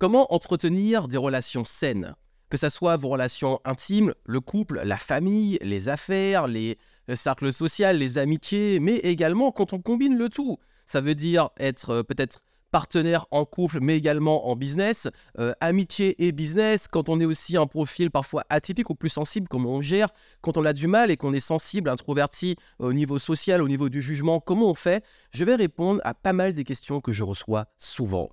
Comment entretenir des relations saines? Que ça soit vos relations intimes, le couple, la famille, les affaires, le cercle social, les amitiés, mais également quand on combine le tout. Ça veut dire être peut-être partenaire en couple, mais également en business, amitié et business, quand on est aussi un profil parfois atypique ou plus sensible, comment on gère, quand on a du mal et qu'on est sensible, introverti au niveau social, au niveau du jugement, comment on fait? Je vais répondre à pas mal des questions que je reçois souvent.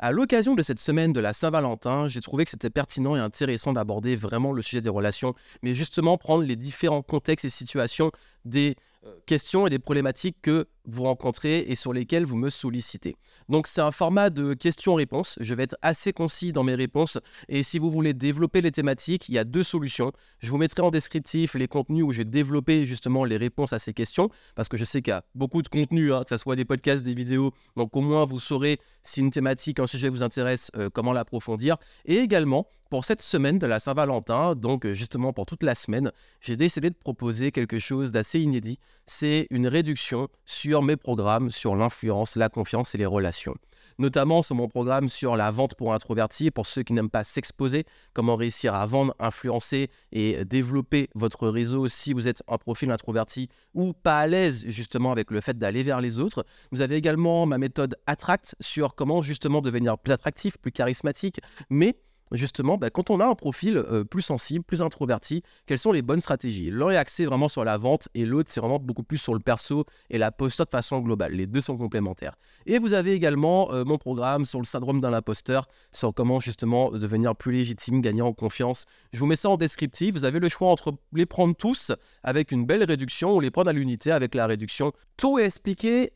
À l'occasion de cette semaine de la Saint-Valentin, j'ai trouvé que c'était pertinent et intéressant d'aborder vraiment le sujet des relations, mais justement prendre les différents contextes et situations des questions et des problématiques que vous rencontrez et sur lesquelles vous me sollicitez. Donc c'est un format de questions-réponses, je vais être assez concis dans mes réponses et si vous voulez développer les thématiques, il y a deux solutions. Je vous mettrai en descriptif les contenus où j'ai développé justement les réponses à ces questions, parce que je sais qu'il y a beaucoup de contenus, que ce soit des podcasts, des vidéos, donc au moins vous saurez si une thématique, un sujet vous intéresse, comment l'approfondir. Et également, pour cette semaine de la Saint-Valentin, donc justement pour toute la semaine, j'ai décidé de proposer quelque chose d'assez inédit. C'est une réduction sur mes programmes sur l'influence, la confiance et les relations. Notamment sur mon programme sur la vente pour introvertis, pour ceux qui n'aiment pas s'exposer, comment réussir à vendre, influencer et développer votre réseau si vous êtes un profil introverti ou pas à l'aise justement avec le fait d'aller vers les autres. Vous avez également ma méthode Attract sur comment justement devenir plus attractif, plus charismatique, mais justement, quand on a un profil plus sensible, plus introverti, quelles sont les bonnes stratégies? L'un est axé vraiment sur la vente et l'autre, c'est vraiment beaucoup plus sur le perso et la posture de façon globale. Les deux sont complémentaires. Et vous avez également mon programme sur le syndrome d'un imposteur, sur comment justement devenir plus légitime, gagner en confiance. Je vous mets ça en descriptif. Vous avez le choix entre les prendre tous avec une belle réduction ou les prendre à l'unité avec la réduction. Tout est expliqué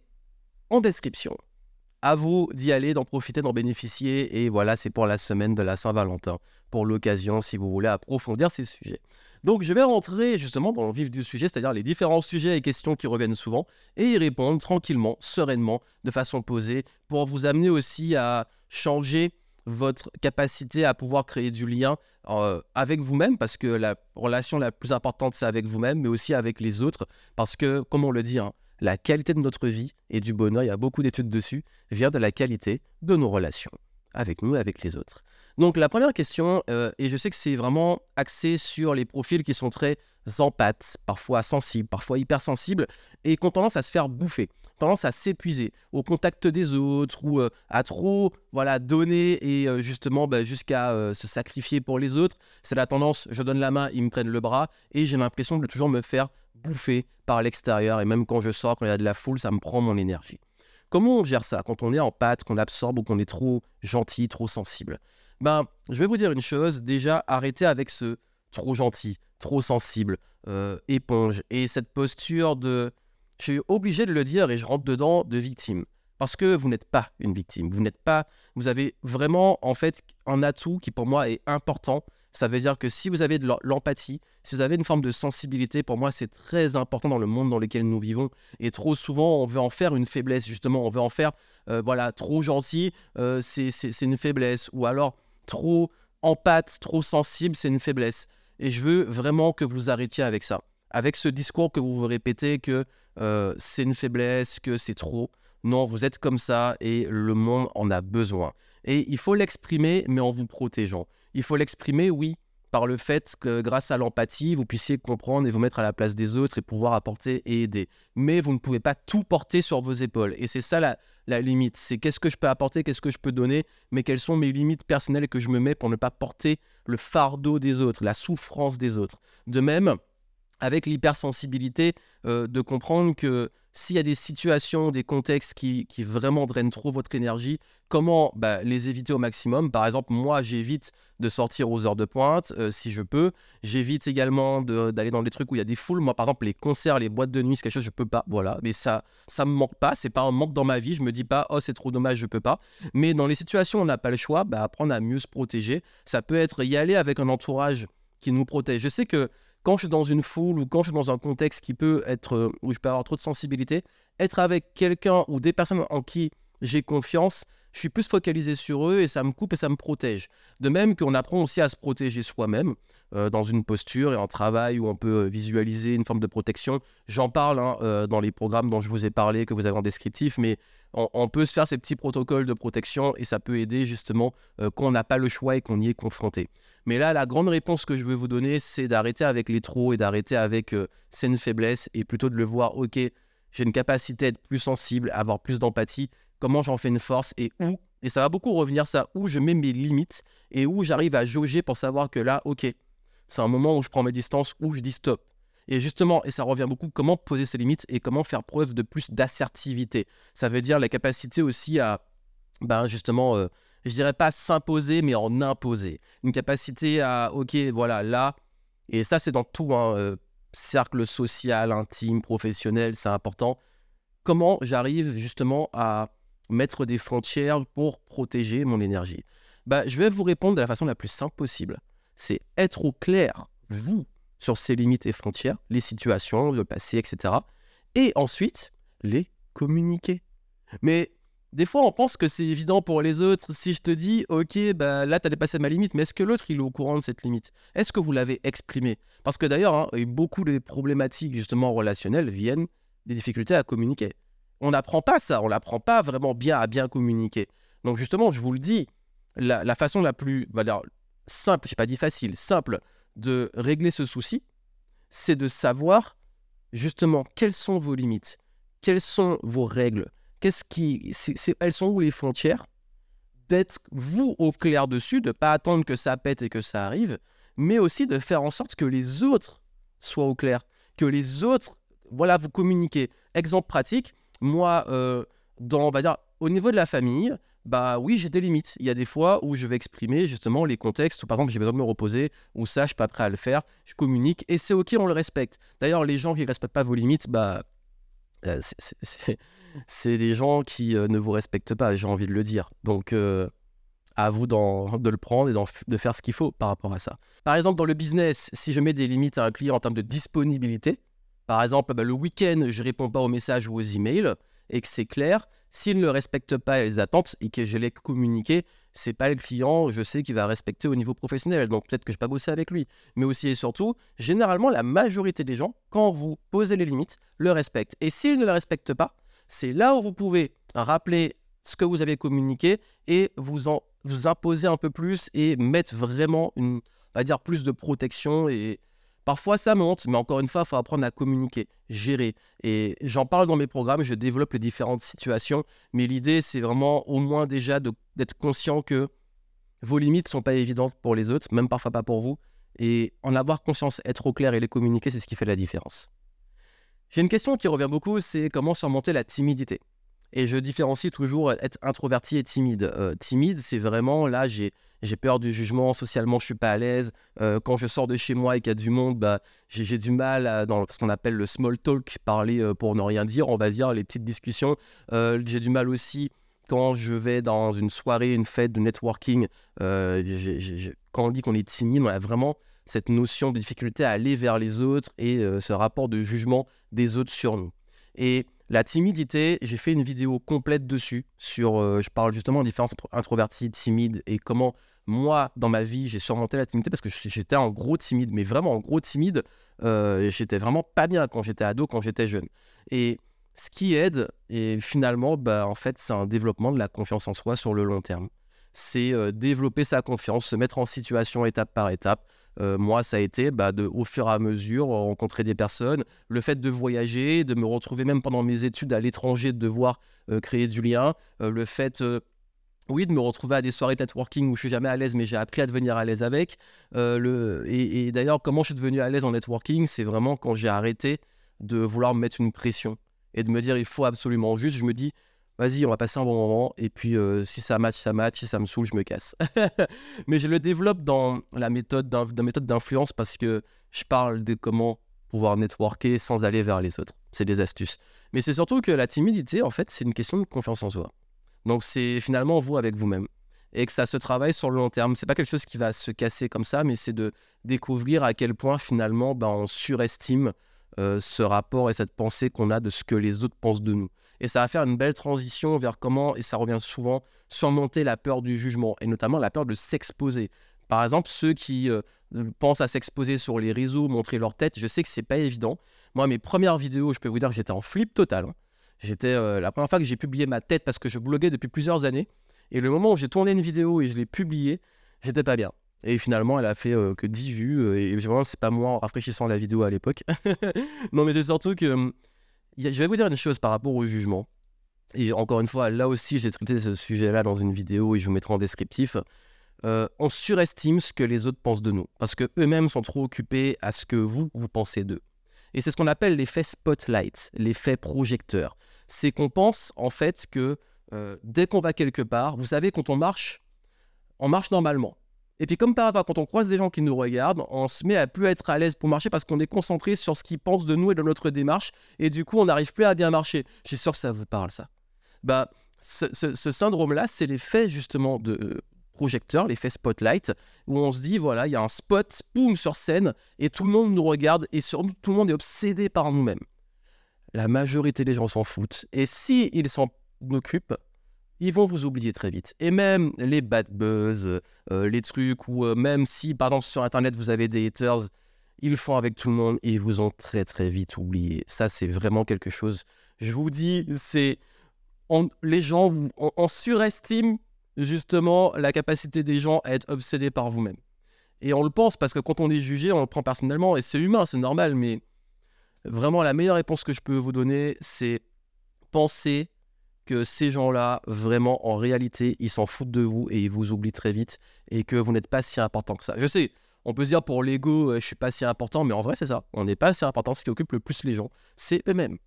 en description. À vous d'y aller, d'en profiter, d'en bénéficier. Et voilà, c'est pour la semaine de la Saint-Valentin, pour l'occasion, si vous voulez approfondir ces sujets. Donc, je vais rentrer justement dans le vif du sujet, c'est-à-dire les différents sujets et questions qui reviennent souvent, et y répondre tranquillement, sereinement, de façon posée, pour vous amener aussi à changer votre capacité à pouvoir créer du lien avec vous-même, parce que la relation la plus importante, c'est avec vous-même, mais aussi avec les autres, parce que, comme on le dit, la qualité de notre vie et du bonheur, il y a beaucoup d'études dessus, vient de la qualité de nos relations avec nous et avec les autres. Donc la première question, et je sais que c'est vraiment axé sur les profils qui sont très empathes, parfois sensibles, parfois hypersensibles, et qui ont tendance à se faire bouffer, tendance à s'épuiser au contact des autres ou à trop donner et justement jusqu'à se sacrifier pour les autres. C'est la tendance, je donne la main, ils me prennent le bras, et j'ai l'impression de toujours me faire bouffer par l'extérieur, et même quand je sors, quand il y a de la foule, ça me prend mon énergie. Comment on gère ça quand on est en pâte, qu'on absorbe ou qu'on est trop gentil, trop sensible? Je vais vous dire une chose, déjà arrêtez avec ce trop gentil, trop sensible, éponge, et cette posture de, je suis obligé de le dire et je rentre dedans, de victime. Parce que vous n'êtes pas une victime, vous avez vraiment en fait un atout qui pour moi est important. Ça veut dire que si vous avez de l'empathie, si vous avez une forme de sensibilité, pour moi c'est très important dans le monde dans lequel nous vivons. Et trop souvent on veut en faire une faiblesse justement, on veut en faire trop gentil, c'est une faiblesse. Ou alors trop empathe, trop sensible, c'est une faiblesse. Et je veux vraiment que vous arrêtiez avec ça. Avec ce discours que vous vous répétez que c'est une faiblesse, que c'est trop. Non, vous êtes comme ça et le monde en a besoin. Et il faut l'exprimer, mais en vous protégeant. Il faut l'exprimer, oui, par le fait que grâce à l'empathie, vous puissiez comprendre et vous mettre à la place des autres et pouvoir apporter et aider. Mais vous ne pouvez pas tout porter sur vos épaules. Et c'est ça la limite. C'est qu'est-ce que je peux apporter, qu'est-ce que je peux donner, mais quelles sont mes limites personnelles que je me mets pour ne pas porter le fardeau des autres, la souffrance des autres. De même, avec l'hypersensibilité, de comprendre que s'il y a des situations, des contextes qui vraiment drainent trop votre énergie, comment les éviter au maximum? Par exemple, moi, j'évite de sortir aux heures de pointe, si je peux. J'évite également d'aller dans des trucs où il y a des foules. Moi, par exemple, les concerts, les boîtes de nuit, c'est quelque chose que je peux pas. Voilà, mais ça me manque pas. C'est pas un manque dans ma vie. Je me dis pas, oh, c'est trop dommage, je peux pas. Mais dans les situations où on n'a pas le choix, apprendre à mieux se protéger. Ça peut être y aller avec un entourage qui nous protège. Je sais que quand je suis dans une foule ou quand je suis dans un contexte qui peut être où je peux avoir trop de sensibilité, être avec quelqu'un ou des personnes en qui j'ai confiance, Je suis plus focalisé sur eux et ça me coupe et ça me protège. De même qu'on apprend aussi à se protéger soi-même dans une posture et un travail où on peut visualiser une forme de protection. J'en parle dans les programmes dont je vous ai parlé, que vous avez en descriptif, mais on peut se faire ces petits protocoles de protection et ça peut aider justement quand on n'a pas le choix et qu'on y est confronté. Mais là, la grande réponse que je veux vous donner, c'est d'arrêter avec les trop et d'arrêter avec c'est une faiblesse et plutôt de le voir, ok, j'ai une capacité à être plus sensible, à avoir plus d'empathie, comment j'en fais une force et où. Et ça va beaucoup revenir ça, où je mets mes limites et où j'arrive à jauger pour savoir que là, ok, c'est un moment où je prends mes distances, où je dis stop. Et justement, et ça revient beaucoup, comment poser ses limites et comment faire preuve de plus d'assertivité. Ça veut dire la capacité aussi à, justement, je dirais pas s'imposer, mais en imposer. Une capacité à, ok, voilà, là, et ça c'est dans tout, cercle social, intime, professionnel, c'est important. Comment j'arrive justement à mettre des frontières pour protéger mon énergie? Je vais vous répondre de la façon la plus simple possible. C'est être au clair, vous, sur ces limites et frontières, les situations, le passé, etc. Et ensuite, les communiquer. Mais des fois, on pense que c'est évident pour les autres. Si je te dis, ok, là, tu as dépassé ma limite, mais est-ce que l'autre, il est au courant de cette limite? Est-ce que vous l'avez exprimé? Parce que d'ailleurs, beaucoup de problématiques, justement, relationnelles viennent des difficultés à communiquer. On n'apprend pas ça, on n'apprend pas vraiment bien à bien communiquer. Donc justement, je vous le dis, la façon la plus simple, je n'ai pas dit facile, simple de régler ce souci, c'est de savoir justement quelles sont vos limites, quelles sont vos règles, elles sont où les frontières, d'être vous au clair dessus, de ne pas attendre que ça pète et que ça arrive, mais aussi de faire en sorte que les autres soient au clair, que les autres, voilà, vous communiquez. Exemple pratique, moi, au niveau de la famille, oui, j'ai des limites. Il y a des fois où je vais exprimer justement les contextes où, par exemple, j'ai besoin de me reposer, ou ça, je suis pas prêt à le faire, je communique, et c'est ok, on le respecte. D'ailleurs, les gens qui ne respectent pas vos limites, c'est des gens qui ne vous respectent pas, j'ai envie de le dire. Donc, à vous de le prendre et de faire ce qu'il faut par rapport à ça. Par exemple, dans le business, si je mets des limites à un client en termes de disponibilité, par exemple, le week-end, je ne réponds pas aux messages ou aux emails, et que c'est clair, s'il ne respecte pas les attentes et que je l'ai communiqué, c'est pas le client, je sais qu'il va respecter au niveau professionnel, donc peut-être que je ne vais pas bosser avec lui. Mais aussi et surtout, généralement, la majorité des gens, quand vous posez les limites, le respectent. Et s'ils ne le respectent pas, c'est là où vous pouvez rappeler ce que vous avez communiqué et vous imposer un peu plus et mettre vraiment on va dire, plus de protection. Et parfois ça monte, mais encore une fois, il faut apprendre à communiquer, gérer. Et j'en parle dans mes programmes, je développe les différentes situations, mais l'idée, c'est vraiment au moins déjà d'être conscient que vos limites ne sont pas évidentes pour les autres, même parfois pas pour vous. Et en avoir conscience, être au clair et les communiquer, c'est ce qui fait la différence. J'ai une question qui revient beaucoup, c'est comment surmonter la timidité. Et je différencie toujours être introverti et timide. Timide, c'est vraiment, là, j'ai peur du jugement, socialement, je ne suis pas à l'aise. Quand je sors de chez moi et qu'il y a du monde, j'ai du mal dans ce qu'on appelle le small talk, parler pour ne rien dire, on va dire, les petites discussions. J'ai du mal aussi quand je vais dans une soirée, une fête de networking. Quand on dit qu'on est timide, on a vraiment cette notion de difficulté à aller vers les autres et ce rapport de jugement des autres sur nous. Et la timidité, j'ai fait une vidéo complète dessus, je parle justement de la différence entre introverti, timide et comment moi, dans ma vie, j'ai surmonté la timidité parce que j'étais un gros timide, mais vraiment un gros timide. J'étais vraiment pas bien quand j'étais ado, quand j'étais jeune. Et ce qui aide, et finalement, en fait, c'est un développement de la confiance en soi sur le long terme. C'est développer sa confiance, se mettre en situation étape par étape. Moi, ça a été au fur et à mesure, rencontrer des personnes, le fait de voyager, de me retrouver même pendant mes études à l'étranger, de devoir créer du lien, le fait, oui, de me retrouver à des soirées de networking où je suis jamais à l'aise, mais j'ai appris à devenir à l'aise avec. Et d'ailleurs, comment je suis devenu à l'aise en networking, c'est vraiment quand j'ai arrêté de vouloir me mettre une pression et de me dire il faut absolument juste, je me dis vas-y, on va passer un bon moment, et puis si ça match, ça match, si ça me saoule, je me casse. Mais je le développe dans la méthode d'influence parce que je parle de comment pouvoir networker sans aller vers les autres. C'est des astuces. Mais c'est surtout que la timidité, en fait, c'est une question de confiance en soi. Donc c'est finalement vous avec vous-même. Et que ça se travaille sur le long terme. C'est pas quelque chose qui va se casser comme ça, mais c'est de découvrir à quel point finalement on surestime ce rapport et cette pensée qu'on a de ce que les autres pensent de nous. Et ça va faire une belle transition vers comment, et ça revient souvent, surmonter la peur du jugement, et notamment la peur de s'exposer. Par exemple, ceux qui pensent à s'exposer sur les réseaux, montrer leur tête, je sais que c'est pas évident. Moi, mes premières vidéos, je peux vous dire que j'étais en flip total, hein. J'étais la première fois que j'ai publié ma tête parce que je bloguais depuis plusieurs années. Et le moment où j'ai tourné une vidéo et je l'ai publiée, j'étais pas bien. Et finalement, elle a fait que 10 vues. Et vraiment, c'est pas moi en rafraîchissant la vidéo à l'époque. Non, mais c'est surtout que... je vais vous dire une chose par rapport au jugement. Et encore une fois, là aussi, j'ai traité ce sujet-là dans une vidéo et je vous mettrai en descriptif. On surestime ce que les autres pensent de nous. Parce qu'eux-mêmes sont trop occupés à ce que vous pensez d'eux. Et c'est ce qu'on appelle l'effet spotlight, l'effet projecteur. C'est qu'on pense en fait que dès qu'on va quelque part, vous savez, quand on marche normalement. Et puis comme par hasard, quand on croise des gens qui nous regardent, on se met à plus être à l'aise pour marcher parce qu'on est concentré sur ce qu'ils pensent de nous et de notre démarche. Et du coup, on n'arrive plus à bien marcher. Je suis sûr que ça vous parle, ça. Bah, ce syndrome-là, c'est l'effet justement de projecteur, l'effet spotlight, où on se dit, voilà, il y a un spot, boum, sur scène, et tout le monde nous regarde, et surtout, tout le monde est obsédé par nous-mêmes. La majorité des gens s'en foutent. Et s'ils s'en occupent, ils vont vous oublier très vite. Et même les bad buzz, les trucs où même si, par exemple, sur Internet, vous avez des haters, ils le font avec tout le monde et ils vous ont très très vite oublié. Ça, c'est vraiment quelque chose. Je vous dis, les gens, on surestime justement la capacité des gens à être obsédés par vous-même. Et on le pense parce que quand on est jugé, on le prend personnellement et c'est humain, c'est normal, mais vraiment la meilleure réponse que je peux vous donner, c'est penser que ces gens-là, vraiment, en réalité, ils s'en foutent de vous et ils vous oublient très vite et que vous n'êtes pas si important que ça. Je sais, on peut se dire pour l'ego, je suis pas si important, mais en vrai, c'est ça. On n'est pas si important. Ce qui occupe le plus les gens, c'est eux-mêmes.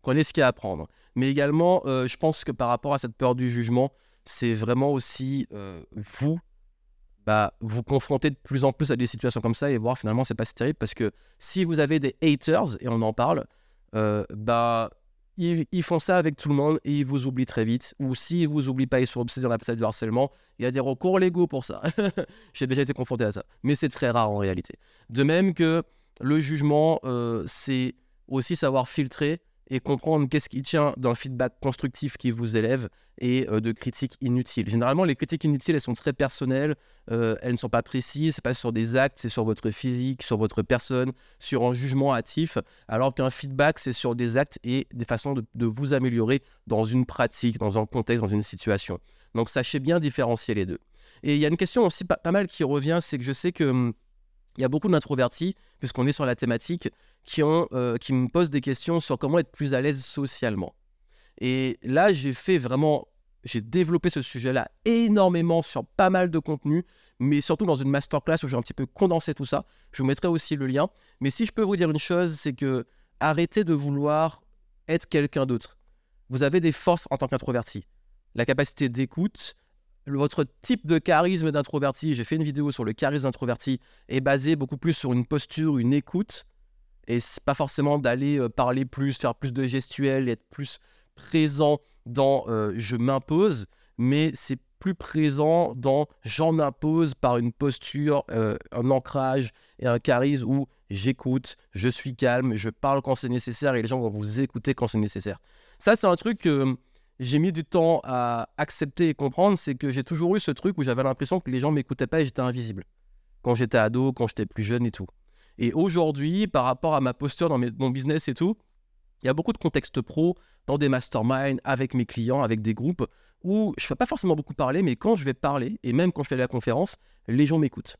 Prenez ce qu'il y a à prendre. Mais également, je pense que par rapport à cette peur du jugement, c'est vraiment aussi vous confronter de plus en plus à des situations comme ça et voir finalement c'est pas si terrible parce que si vous avez des haters, et on en parle, ils font ça avec tout le monde et ils vous oublient très vite. Ou s'ils vous oublient pas, ils sont obsédés dans la passage du harcèlement, il y a des recours légaux pour ça. J'ai déjà été confronté à ça. Mais c'est très rare en réalité. De même que le jugement, c'est aussi savoir filtrer et comprendre qu'est-ce qui tient d'un feedback constructif qui vous élève et de critiques inutiles. Généralement, les critiques inutiles, elles sont très personnelles, elles ne sont pas précises, c'est pas sur des actes, c'est sur votre physique, sur votre personne, sur un jugement hâtif, alors qu'un feedback, c'est sur des actes et des façons de vous améliorer dans une pratique, dans un contexte, dans une situation. Donc, sachez bien différencier les deux. Et il y a une question aussi pas mal qui revient, c'est que je sais que... il y a beaucoup d'introvertis, puisqu'on est sur la thématique, qui me posent des questions sur comment être plus à l'aise socialement. Et là, j'ai développé ce sujet-là énormément sur pas mal de contenu, mais surtout dans une masterclass où j'ai un petit peu condensé tout ça. Je vous mettrai aussi le lien. Mais si je peux vous dire une chose, c'est que arrêtez de vouloir être quelqu'un d'autre. Vous avez des forces en tant qu'introverti. La capacité d'écoute, votre type de charisme d'introverti, j'ai fait une vidéo sur le charisme d'introverti, est basé beaucoup plus sur une posture, une écoute, et c'est pas forcément d'aller parler plus, faire plus de gestuels, être plus présent dans je m'impose, mais c'est plus présent dans j'en impose par une posture, un ancrage et un charisme où j'écoute, je suis calme, je parle quand c'est nécessaire et les gens vont vous écouter quand c'est nécessaire. Ça, c'est un truc que j'ai mis du temps à accepter et comprendre, c'est que j'ai toujours eu ce truc où j'avais l'impression que les gens ne m'écoutaient pas et j'étais invisible. Quand j'étais ado, quand j'étais plus jeune et tout. Et aujourd'hui, par rapport à ma posture dans mon business et tout, il y a beaucoup de contextes pro, dans des masterminds, avec mes clients, avec des groupes, où je ne peux pas forcément beaucoup parler, mais quand je vais parler, et même quand je fais la conférence, les gens m'écoutent.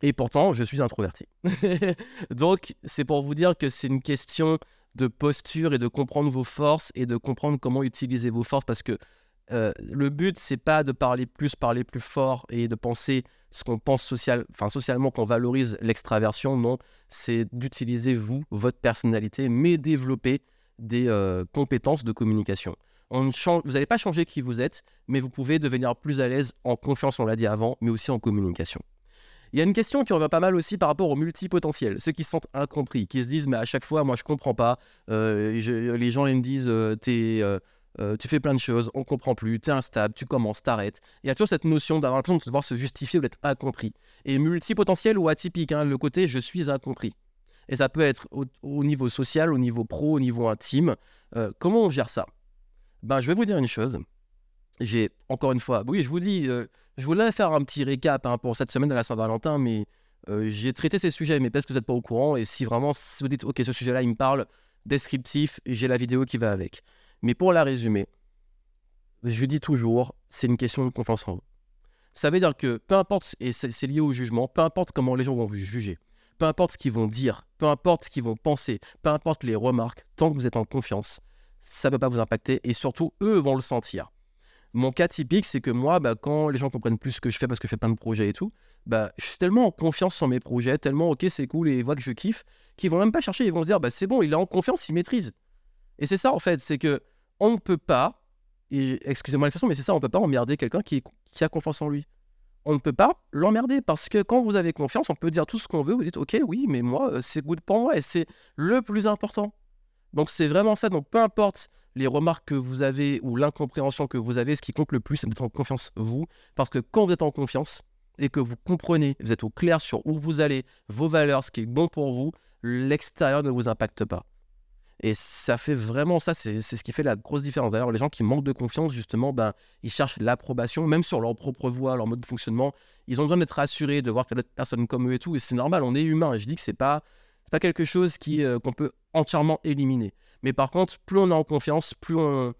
Et pourtant, je suis introverti. Donc, c'est pour vous dire que c'est une question de posture et de comprendre vos forces et de comprendre comment utiliser vos forces parce que le but, c'est pas de parler plus fort et de penser ce qu'on pense socialement qu'on valorise l'extraversion, non, c'est d'utiliser votre personnalité, mais développer des compétences de communication. Vous n'allez pas changer qui vous êtes, mais vous pouvez devenir plus à l'aise en confiance, on l'a dit avant, mais aussi en communication. Il y a une question qui revient pas mal aussi par rapport aux multipotentiels, ceux qui se sentent incompris, qui se disent mais à chaque fois moi je comprends pas, les gens ils me disent tu fais plein de choses, on comprend plus, tu es instable, tu commences, t'arrêtes. Il y a toujours cette notion d'avoir l'impression de devoir se justifier ou d'être incompris. Et multipotentiel ou atypique, hein, le côté je suis incompris. Et ça peut être au niveau social, au niveau pro, au niveau intime. Comment on gère ça? Je vais vous dire une chose. J'ai, encore une fois, oui, je vous dis, je voulais faire un petit récap pour cette semaine de la Saint-Valentin, mais j'ai traité ces sujets, mais peut-être que vous n'êtes pas au courant. Et si vraiment, si vous dites, ok, ce sujet-là, il me parle, descriptif, j'ai la vidéo qui va avec. Mais pour la résumer, je dis toujours, c'est une question de confiance en vous. Ça veut dire que peu importe, et c'est lié au jugement, peu importe comment les gens vont vous juger, peu importe ce qu'ils vont dire, peu importe ce qu'ils vont penser, peu importe les remarques, tant que vous êtes en confiance, ça ne peut pas vous impacter et surtout, eux vont le sentir. Mon cas typique, c'est que moi, quand les gens comprennent plus ce que je fais parce que je fais plein de projets et tout, je suis tellement en confiance en mes projets, tellement ok, c'est cool et ils voient que je kiffe, qu'ils vont même pas chercher, ils vont se dire, c'est bon, il est en confiance, il maîtrise. Et c'est ça en fait, c'est que on ne peut pas, et excusez-moi la façon, mais c'est ça, on ne peut pas emmerder quelqu'un qui a confiance en lui. On ne peut pas l'emmerder parce que quand vous avez confiance, on peut dire tout ce qu'on veut, vous dites ok, oui, mais moi, c'est good pour moi et c'est le plus important. Donc c'est vraiment ça, donc peu importe les remarques que vous avez ou l'incompréhension que vous avez, ce qui compte le plus, c'est d'être en confiance vous, parce que quand vous êtes en confiance et que vous comprenez, vous êtes au clair sur où vous allez, vos valeurs, ce qui est bon pour vous, l'extérieur ne vous impacte pas. Et ça fait vraiment ça, c'est ce qui fait la grosse différence. D'ailleurs, les gens qui manquent de confiance, justement, ils cherchent l'approbation, même sur leur propre voie, leur mode de fonctionnement. Ils ont besoin d'être rassurés, de voir qu'il y a d'autres personnes comme eux et tout. Et c'est normal, on est humain. Et je dis que c'est pas quelque chose qu'on peut entièrement éliminer. Mais par contre, plus on est en confiance, plus on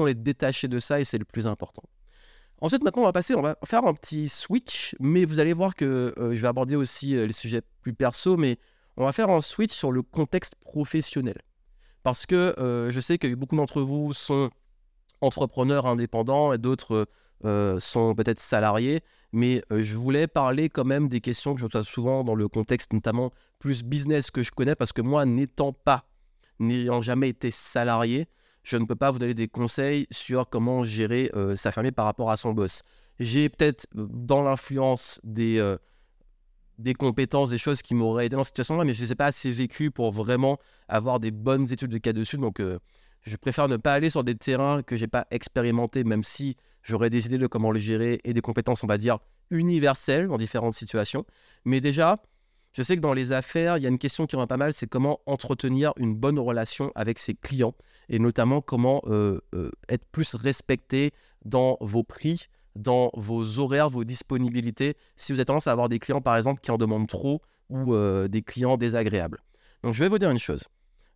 est détaché de ça et c'est le plus important. Ensuite, maintenant, on va faire un petit switch, mais vous allez voir que je vais aborder aussi les sujets plus perso, mais on va faire un switch sur le contexte professionnel. Parce que je sais que beaucoup d'entre vous sont entrepreneurs indépendants et d'autres sont peut-être salariés, mais je voulais parler quand même des questions que je reçois souvent dans le contexte notamment plus business que je connais, parce que moi, n'ayant jamais été salarié, je ne peux pas vous donner des conseils sur comment gérer sa famille par rapport à son boss. J'ai peut-être dans l'influence des compétences, des choses qui m'auraient aidé dans cette situation-là, mais je ne les ai pas assez vécues pour vraiment avoir des bonnes études de cas dessus. Donc, je préfère ne pas aller sur des terrains que je n'ai pas expérimentés, même si j'aurais des idées de comment les gérer et des compétences, on va dire, universelles dans différentes situations. Mais déjà, je sais que dans les affaires, il y a une question qui revient pas mal, c'est comment entretenir une bonne relation avec ses clients et notamment comment être plus respecté dans vos prix, dans vos horaires, vos disponibilités, si vous avez tendance à avoir des clients, par exemple, qui en demandent trop ou des clients désagréables. Donc, je vais vous dire une chose.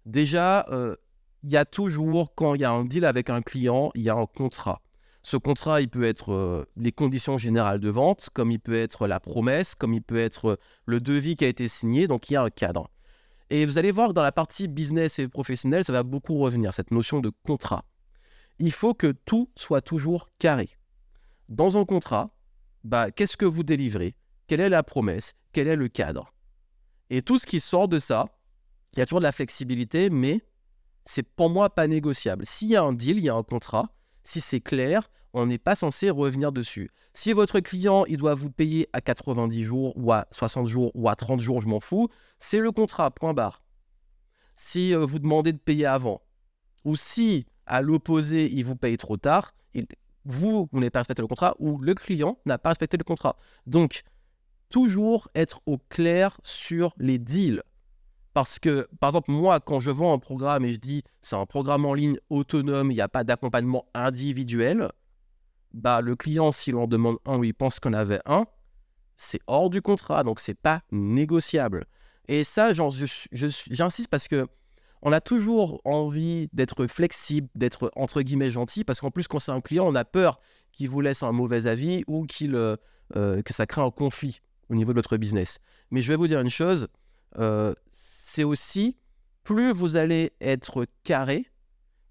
Déjà, il y a toujours, quand il y a un deal avec un client, il y a un contrat. Ce contrat, il peut être les conditions générales de vente, comme il peut être la promesse, comme il peut être le devis qui a été signé, donc il y a un cadre. Et vous allez voir que dans la partie business et professionnelle, ça va beaucoup revenir, cette notion de contrat. Il faut que tout soit toujours carré. Dans un contrat, qu'est-ce que vous délivrez? Quelle est la promesse? Quel est le cadre? Et tout ce qui sort de ça, il y a toujours de la flexibilité, mais c'est pour moi pas négociable. S'il y a un deal, il y a un contrat, si c'est clair, on n'est pas censé revenir dessus. Si votre client, il doit vous payer à 90 jours ou à 60 jours ou à 30 jours, je m'en fous, c'est le contrat, point barre. Si vous demandez de payer avant, ou si à l'opposé, il vous paye trop tard, vous n'avez pas respecté le contrat ou le client n'a pas respecté le contrat. Donc, toujours être au clair sur les deals. Parce que, par exemple, moi, quand je vends un programme et je dis c'est un programme en ligne autonome, il n'y a pas d'accompagnement individuel, le client, s'il en demande un ou il pense qu'on avait un, c'est hors du contrat, donc c'est pas négociable. Et ça, j'insiste parce que on a toujours envie d'être flexible, d'être entre guillemets gentil, parce qu'en plus, quand c'est un client, on a peur qu'il vous laisse un mauvais avis ou que ça crée un conflit au niveau de votre business. Mais je vais vous dire une chose, c'est aussi, plus vous allez être carré,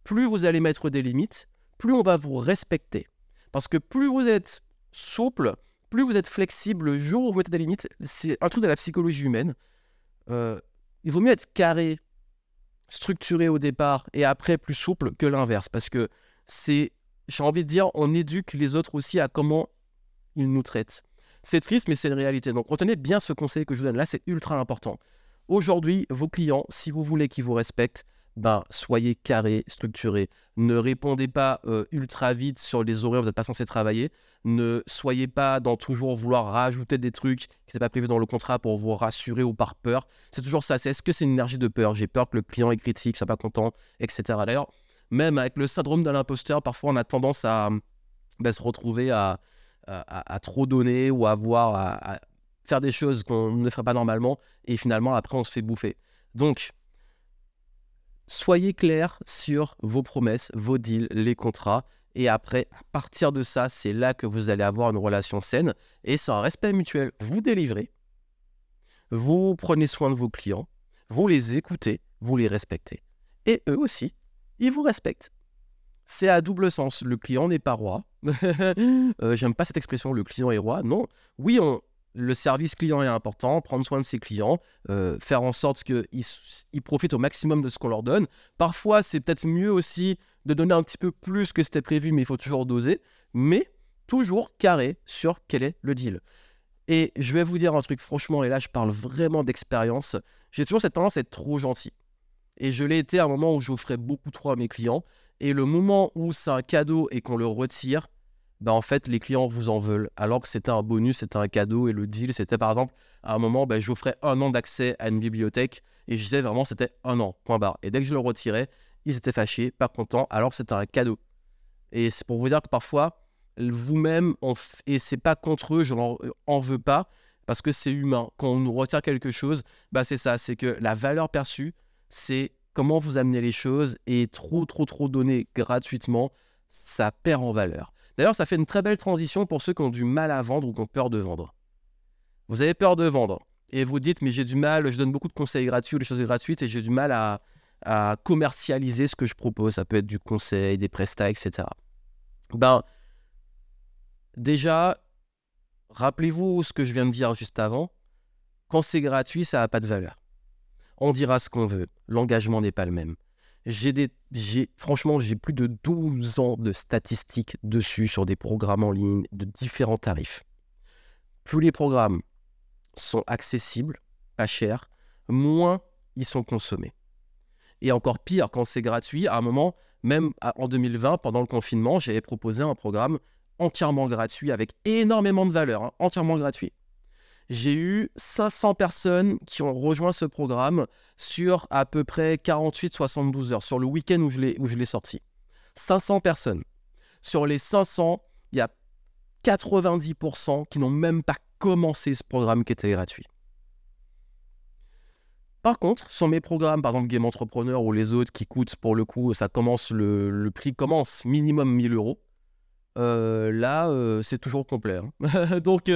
plus vous allez mettre des limites, plus on va vous respecter. Parce que plus vous êtes souple, plus vous êtes flexible, le jour où vous mettez des limites, c'est un truc de la psychologie humaine. Il vaut mieux être carré, structuré au départ et après plus souple que l'inverse. Parce que j'ai envie de dire, on éduque les autres aussi à comment ils nous traitent. C'est triste, mais c'est une réalité. Donc, retenez bien ce conseil que je vous donne là, c'est ultra important. Aujourd'hui, vos clients, si vous voulez qu'ils vous respectent, ben, soyez carré, structuré. Ne répondez pas ultra vite sur les horaires où vous n'êtes pas censé travailler. Ne soyez pas dans toujours vouloir rajouter des trucs qui n'étaient pas prévus dans le contrat pour vous rassurer ou par peur. C'est toujours ça. Est-ce que c'est une énergie de peur? J'ai peur que le client est critique, soit pas content, etc. D'ailleurs, même avec le syndrome de l'imposteur, parfois on a tendance à se retrouver à trop donner ou à faire des choses qu'on ne ferait pas normalement et finalement après on se fait bouffer. Donc, soyez clair sur vos promesses, vos deals, les contrats et après, à partir de ça, c'est là que vous allez avoir une relation saine et c'est un respect mutuel. Vous délivrez, vous prenez soin de vos clients, vous les écoutez, vous les respectez et eux aussi, ils vous respectent. C'est à double sens. Le client n'est pas roi. J'aime pas cette expression, le client est roi. Non. Oui, le service client est important, prendre soin de ses clients, faire en sorte qu'ils profitent au maximum de ce qu'on leur donne. Parfois, c'est peut-être mieux aussi de donner un petit peu plus que c'était prévu, mais il faut toujours doser. Mais toujours carré sur quel est le deal. Et je vais vous dire un truc, franchement, et là, je parle vraiment d'expérience. J'ai toujours cette tendance à être trop gentil. Et je l'ai été à un moment où j'offrais beaucoup trop à mes clients. Et le moment où c'est un cadeau et qu'on le retire, bah en fait, les clients vous en veulent. Alors que c'était un bonus, c'était un cadeau. Et le deal, c'était par exemple, à un moment, j'offrais 1 an d'accès à une bibliothèque. Et je disais vraiment, c'était 1 an, point barre. Et dès que je le retirais, ils étaient fâchés, pas contents, alors que c'était un cadeau. Et c'est pour vous dire que parfois, vous-même, et c'est pas contre eux, je n'en en veux pas, parce que c'est humain. Quand on nous retire quelque chose, c'est ça, c'est que la valeur perçue, c'est comment vous amenez les choses, et trop donner gratuitement, ça perd en valeur. D'ailleurs, ça fait une très belle transition pour ceux qui ont du mal à vendre ou qui ont peur de vendre. Vous avez peur de vendre, et vous dites, mais j'ai du mal, je donne beaucoup de conseils gratuits, des choses gratuites, et j'ai du mal à commercialiser ce que je propose. Ça peut être du conseil, des prestats, etc. Déjà, rappelez-vous ce que je viens de dire juste avant. Quand c'est gratuit, ça n'a pas de valeur. On dira ce qu'on veut. L'engagement n'est pas le même. Franchement, j'ai plus de 12 ans de statistiques dessus sur des programmes en ligne de différents tarifs. Plus les programmes sont accessibles, pas chers, moins ils sont consommés. Et encore pire, quand c'est gratuit, à un moment, même en 2020, pendant le confinement, j'avais proposé un programme entièrement gratuit avec énormément de valeur, entièrement gratuit. J'ai eu 500 personnes qui ont rejoint ce programme sur à peu près 48-72 heures, sur le week-end où je l'ai sorti. 500 personnes. Sur les 500, il y a 90% qui n'ont même pas commencé ce programme qui était gratuit. Par contre, sur mes programmes, par exemple Game Entrepreneur ou les autres qui coûtent pour le coup, le prix commence minimum 1 000 €. Là, c'est toujours complet. Donc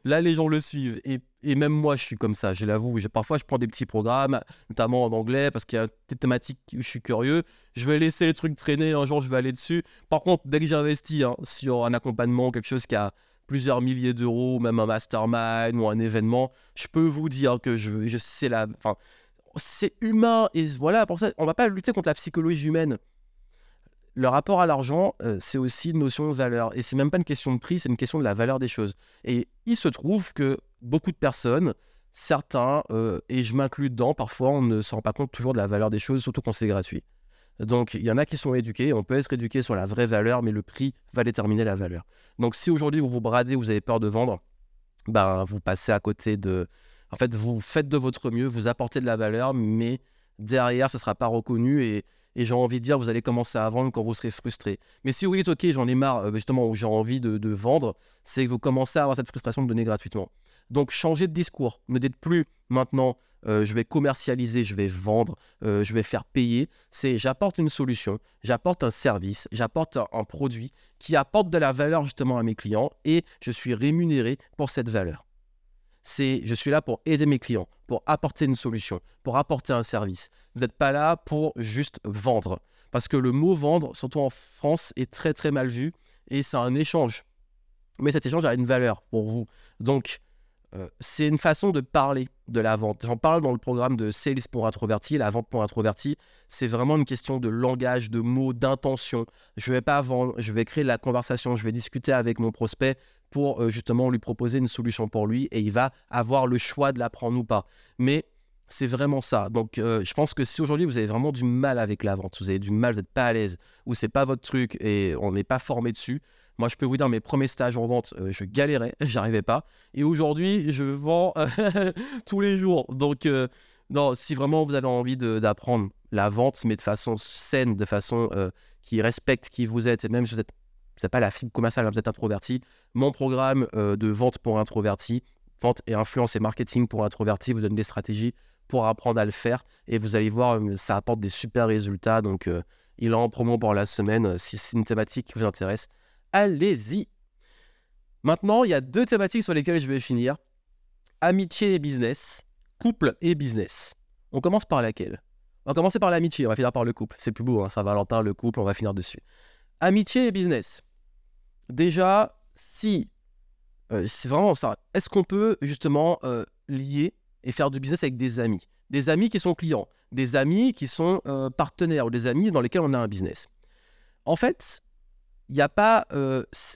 là, les gens le suivent. Et même moi, je suis comme ça, je l'avoue. Parfois, je prends des petits programmes, notamment en anglais, parce qu'il y a des thématiques où je suis curieux. Je vais laisser les trucs traîner, un jour, je vais aller dessus. Par contre, dès que j'investis sur un accompagnement, quelque chose qui a plusieurs milliers d'euros, même un mastermind ou un événement, je peux vous dire que c'est humain. Et voilà, pour ça, on ne va pas lutter contre la psychologie humaine. Le rapport à l'argent, c'est aussi une notion de valeur. Et c'est même pas une question de prix, c'est une question de la valeur des choses. Et il se trouve que beaucoup de personnes, certains, et je m'inclus dedans, parfois on ne se rend pas compte toujours de la valeur des choses, surtout quand c'est gratuit. Donc il y en a qui sont éduqués, on peut être éduqué sur la vraie valeur, mais le prix va déterminer la valeur. Donc si aujourd'hui vous vous bradez, vous avez peur de vendre, vous passez à côté de... En fait, vous faites de votre mieux, vous apportez de la valeur, mais derrière, ce ne sera pas reconnu et j'ai envie de dire, vous allez commencer à vendre quand vous serez frustré. Mais si vous dites, ok, j'en ai marre, justement, ou j'ai envie de vendre, c'est que vous commencez à avoir cette frustration de donner gratuitement. Donc, changez de discours. Ne dites plus maintenant, je vais commercialiser, je vais vendre, je vais faire payer. C'est j'apporte une solution, j'apporte un service, j'apporte un produit qui apporte de la valeur justement à mes clients et je suis rémunéré pour cette valeur. Je suis là pour aider mes clients, pour apporter une solution, pour apporter un service. Vous n'êtes pas là pour juste vendre. Parce que le mot vendre, surtout en France, est très très mal vu et c'est un échange. Mais cet échange a une valeur pour vous. Donc, c'est une façon de parler de la vente. J'en parle dans le programme de Sales pour introvertis. La vente pour introvertis, c'est vraiment une question de langage, de mots, d'intention. Je ne vais pas vendre, je vais créer la conversation, je vais discuter avec mon prospect pour justement lui proposer une solution pour lui et il va avoir le choix de la prendre ou pas. Mais C'est vraiment ça. Donc, je pense que si aujourd'hui vous avez vraiment du mal avec la vente, vous avez du mal, vous n'êtes pas à l'aise, ou c'est pas votre truc et on n'est pas formé dessus, moi je peux vous dire, mes premiers stages en vente, je galérais, j'arrivais pas. Et aujourd'hui, je vends tous les jours. Donc, non, si vraiment vous avez envie d'apprendre la vente, mais de façon saine, de façon qui respecte qui vous êtes, et même si vous n'avez pas la fibre commerciale, vous êtes introverti, mon programme de vente pour introverti, vente et influence et marketing pour introverti, vous donne des stratégies pour apprendre à le faire et vous allez voir, ça apporte des super résultats. Donc, il est en promo pour la semaine. Si c'est une thématique qui vous intéresse, allez-y. Maintenant, il y a 2 thématiques sur lesquelles je vais finir. Amitié et business, couple et business. On commence par laquelle? On va commencer par l'amitié, on va finir par le couple. C'est plus beau, hein, Saint-Valentin, le couple, on va finir dessus. Amitié et business. Déjà, si c'est vraiment ça, est-ce qu'on peut justement lier et faire du business avec des amis qui sont clients, des amis qui sont partenaires ou des amis dans lesquels on a un business? En fait, il n'y a pas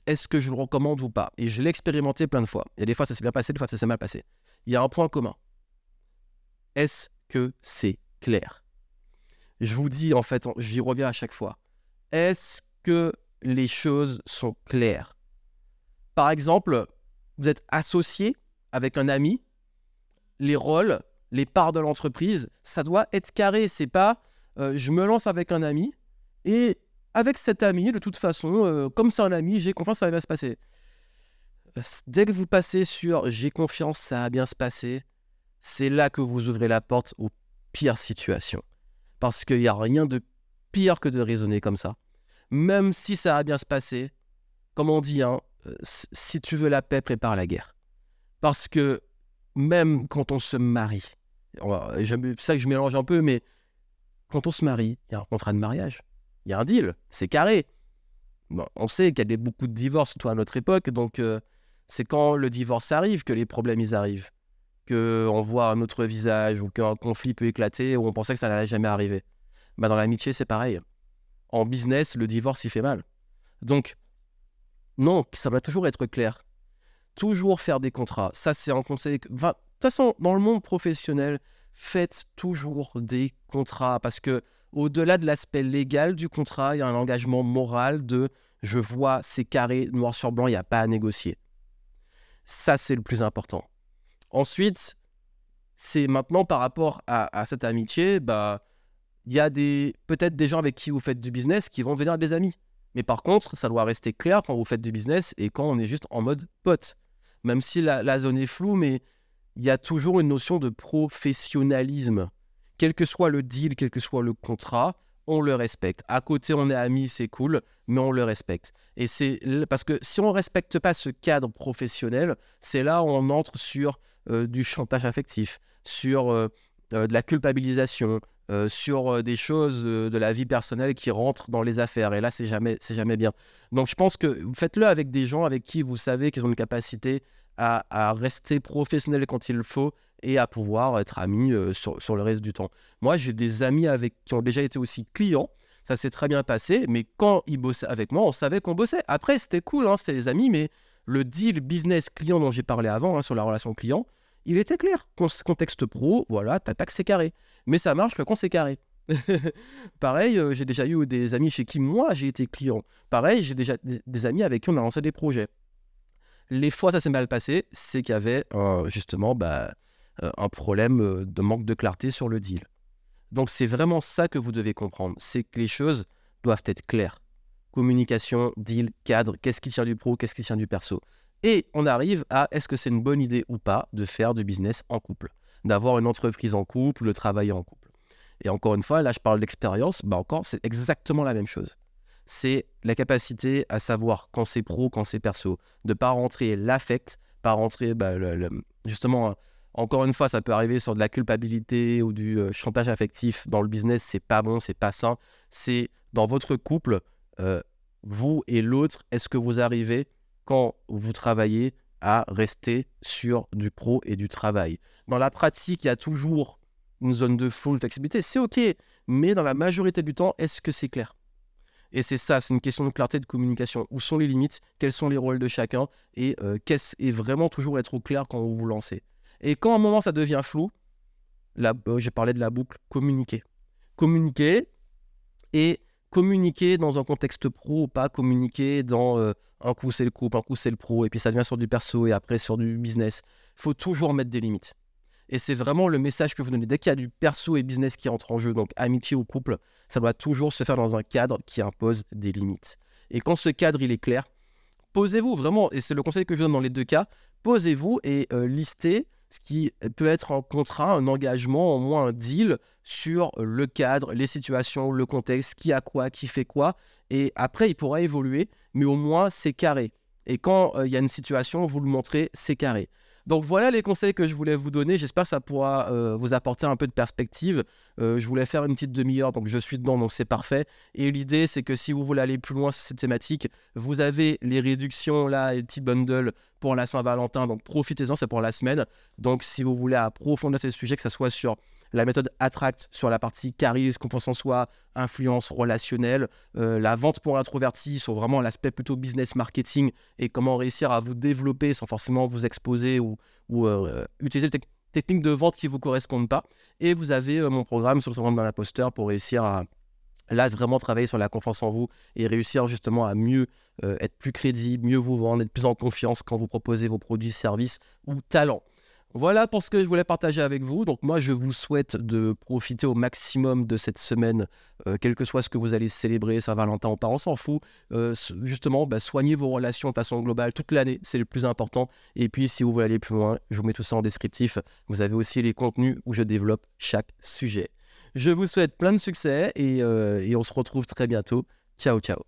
est-ce que je le recommande ou pas, et je l'ai expérimenté plein de fois, et des fois ça s'est bien passé, des fois ça s'est mal passé. Il y a un point commun. Est-ce que c'est clair? Je vous dis, en fait, j'y reviens à chaque fois. Est-ce que les choses sont claires? Par exemple, vous êtes associé avec un ami, les rôles, les parts de l'entreprise, ça doit être carré. C'est pas je me lance avec un ami et avec cet ami, de toute façon, comme c'est un ami, j'ai confiance, ça va bien se passer. Dès que vous passez sur j'ai confiance, ça va bien se passer, c'est là que vous ouvrez la porte aux pires situations. Parce qu'il n'y a rien de pire que de raisonner comme ça. Même si ça va bien se passer, comme on dit, hein, si tu veux la paix, prépare la guerre. Parce que même quand on se marie, c'est ça que je mélange un peu, mais quand on se marie, il y a un contrat de mariage, il y a un deal, c'est carré. Bon, on sait qu'il y a beaucoup de divorces, surtout à notre époque, donc c'est quand le divorce arrive que les problèmes ils arrivent, qu'on voit un autre visage ou qu'un conflit peut éclater ou on pensait que ça n'allait jamais arriver. Dans l'amitié, c'est pareil. En business, le divorce, il fait mal. Donc, non, ça doit toujours être clair. Toujours faire des contrats. Ça, c'est un conseil. De toute façon, dans le monde professionnel, faites toujours des contrats parce que au-delà de l'aspect légal du contrat, il y a un engagement moral de je vois, c'est carré, noir sur blanc, il n'y a pas à négocier. Ça, c'est le plus important. Ensuite, c'est maintenant par rapport à cette amitié, il y a peut-être des gens avec qui vous faites du business qui vont devenir des amis. Mais par contre, ça doit rester clair quand vous faites du business et quand on est juste en mode pote. Même si la zone est floue, mais il y a toujours une notion de professionnalisme. Quel que soit le deal, quel que soit le contrat, on le respecte. À côté, on est amis, c'est cool, mais on le respecte. Et c'est parce que si on ne respecte pas ce cadre professionnel, c'est là où on entre sur du chantage affectif, sur de la culpabilisation, sur des choses de la vie personnelle qui rentrent dans les affaires. Et là, c'est jamais bien. Donc, je pense que faites-le avec des gens avec qui vous savez qu'ils ont une capacité à rester professionnels quand il le faut et à pouvoir être amis sur le reste du temps. Moi, j'ai des amis qui ont déjà été aussi clients. Ça s'est très bien passé, mais quand ils bossaient avec moi, on savait qu'on bossait. Après, c'était cool, hein, c'était des amis, mais le deal business-client dont j'ai parlé avant, hein, sur la relation client, il était clair. Contexte pro, voilà, t'attaques, c'est carré. Mais ça marche que quand c'est carré. Pareil, j'ai déjà eu des amis chez qui moi j'ai été client. Pareil, j'ai déjà des amis avec qui on a lancé des projets. Les fois ça s'est mal passé, c'est qu'il y avait justement un problème de manque de clarté sur le deal. Donc c'est vraiment ça que vous devez comprendre, c'est que les choses doivent être claires. Communication, deal, cadre, qu'est-ce qui tient du pro, qu'est-ce qui tient du perso. Et on arrive à est-ce que c'est une bonne idée ou pas de faire du business en couple, d'avoir une entreprise en couple, de travailler en couple. Et encore une fois, là je parle d'expérience, encore c'est exactement la même chose. C'est la capacité à savoir quand c'est pro, quand c'est perso, de ne pas rentrer l'affect, pas rentrer justement, encore une fois, ça peut arriver sur de la culpabilité ou du chantage affectif dans le business, c'est pas bon, c'est pas sain. C'est dans votre couple, vous et l'autre, est-ce que vous arrivez, quand vous travaillez, à rester sur du pro et du travail? Dans la pratique, il y a toujours une zone de flow, de flexibilité, c'est ok, mais dans la majorité du temps, est-ce que c'est clair? Et c'est ça, c'est une question de clarté de communication. Où sont les limites? Quels sont les rôles de chacun? Et vraiment toujours être au clair quand vous vous lancez. Et quand à un moment ça devient flou, j'ai parlé de la boucle communiquer. Communiquer et communiquer dans un contexte pro ou pas, communiquer dans un coup c'est le couple, un coup c'est le pro, et puis ça devient sur du perso et après sur du business. Il faut toujours mettre des limites. Et c'est vraiment le message que vous donnez. Dès qu'il y a du perso et business qui entre en jeu, donc amitié ou couple, ça doit toujours se faire dans un cadre qui impose des limites. Et quand ce cadre il est clair, posez-vous vraiment, et c'est le conseil que je donne dans les deux cas, posez-vous et listez ce qui peut être un contrat, un engagement, au moins un deal sur le cadre, les situations, le contexte, qui a quoi, qui fait quoi. Et après, il pourra évoluer, mais au moins, c'est carré. Et quand il y a une situation, vous le montrez, c'est carré. Donc voilà les conseils que je voulais vous donner. J'espère que ça pourra vous apporter un peu de perspective. Je voulais faire une petite demi-heure, donc je suis dedans, donc c'est parfait. Et l'idée, c'est que si vous voulez aller plus loin sur cette thématique, vous avez les réductions là et les petits bundles pour la Saint-Valentin, donc profitez-en, c'est pour la semaine. Donc si vous voulez approfondir ces sujets, que ce soit sur la méthode Attract, sur la partie charisme, confiance en soi, influence relationnelle, la vente pour l'introverti, sur vraiment l'aspect plutôt business marketing et comment réussir à vous développer sans forcément vous exposer ou utiliser des techniques de vente qui ne vous correspondent pas. Et vous avez mon programme sur le syndrome d'un imposteur pour réussir à là vraiment travailler sur la confiance en vous et réussir justement à mieux être plus crédible, mieux vous vendre, être plus en confiance quand vous proposez vos produits, services ou talents. Voilà pour ce que je voulais partager avec vous. Donc moi, je vous souhaite de profiter au maximum de cette semaine, quel que soit ce que vous allez célébrer, Saint-Valentin ou pas, on s'en fout. Justement, soignez vos relations de façon globale toute l'année, c'est le plus important. Et puis, si vous voulez aller plus loin, je vous mets tout ça en descriptif. Vous avez aussi les contenus où je développe chaque sujet. Je vous souhaite plein de succès et on se retrouve très bientôt. Ciao, ciao.